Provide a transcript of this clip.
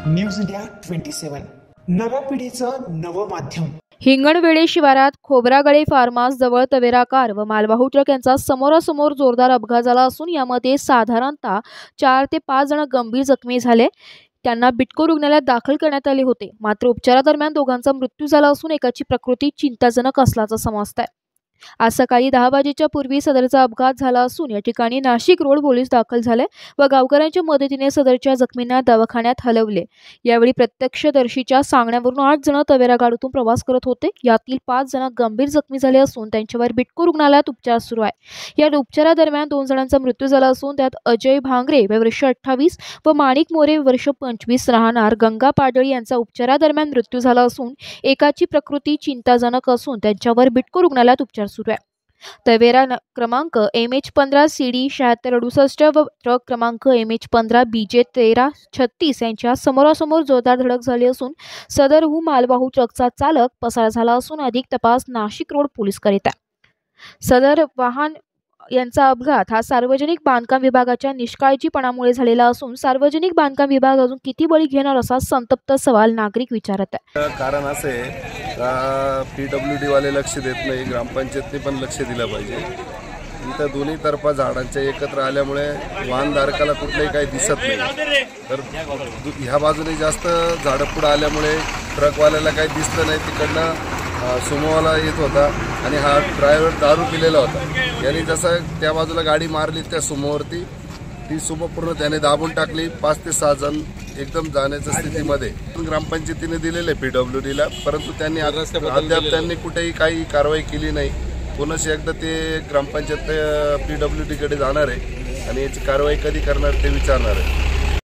News India 27 नव्या पिढीचं नवं माध्यम। हिंगणवेढे शिवारात खोब्रागळे फार्मास जवळ तवेरा कार व मालवाहू ट्रक यांचा समोरासमोर जोरदार अपघात झाला असून यामध्ये साधारणतः 4 ते 5 जण गंभीर जखमी झाले। त्यांना बिटको रुग्णालयात दाखल करण्यात आले होते। मात्र उपचारादरम्यान दोघांचा मृत्यू झाला असून एकाची प्रकृती चिंताजनक असल्याचं समजतंय। आज सकाळी 10 वाजेच्या पूर्वी सदरचा अपघात झाला असून या ठिकाणी नाशिक रोड पोलीस दाखल झाले व गावकऱ्यांच्या मदतीने सदरच्या जखमींना दवाखान्यात हलवले। यावेळी प्रत्यक्षदर्शीच्या सांगण्यावरून 8 जण तवेरा गाडीतून प्रवास करत होते। यातील 5 जण गंभीर जखमी झाले असून त्यांच्यावर बिटको रुग्णालयात उपचार सुरू आहे। या उपचारादरम्यान 2 जणांचा मृत्यू झाला असून त्यात अजय भांगरे वर्ष 28 व माणिक मोरे वर्ष 25 राहणार गंगा पाडळी यांचा उपचारादरम्यान मृत्यू झाला असून एकाची प्रकृती चिंताजनक असून त्यांच्यावर बिटको रुग्णालयात उपचार सुरू आहे। तवेरा क्रमांक MH15 CD 7668 व ट्रक क्रमांक MH15 BJ 1336 यांच्या समोरासमोर जोरदार धडक झाली असून सदरहू मालवाहू ट्रकचा चालक पसार झाला असून अधिक तपास नाशिक रोड पोलीस करीत आहे। सदर वाहन यांचा अपघात हा सार्वजनिक बांधकाम विभागाच्या निष्काळजीपणामुळे झालेला असून सार्वजनिक बांधकाम विभाग अजून किती बळी घेणार असा संतप्त सवाल नागरिक विचारत आहे। कारण असे PWD वाले लक्ष देत नाही, ग्रामपंचायतने पण लक्ष दिलं पाहिजे। इथं दोन्ही तर्फा झाडांच्या एकत्र आल्यामुळे वाहनधारकाला कुठलंही काही दिसत नाही, तर ह्या बाजूने जास्त झाडं पुढे आल्यामुळे ट्रकवाल्याला काही दिसलं नाही। तिकडनं सुमोवाला येत होता आणि हा ड्रायव्हर दारू पिलेला होता। याने जसं त्या बाजूला गाडी मारली त्या सुमोवरती, ती सुमो पूर्ण त्याने दाबून टाकली। 5 ते 6 जण एकदम जाण्याच्या स्थितीमध्ये ग्रामपंचायतीने दिलेले PWDला, परंतु त्यांनी अद्याप त्यांनी कुठेही काही कारवाई केली नाही। पुन्हा एकदा ते ग्रामपंचायत PWDकडे जाणार आहे आणि याची कारवाई कधी करणार ते विचारणार आहे।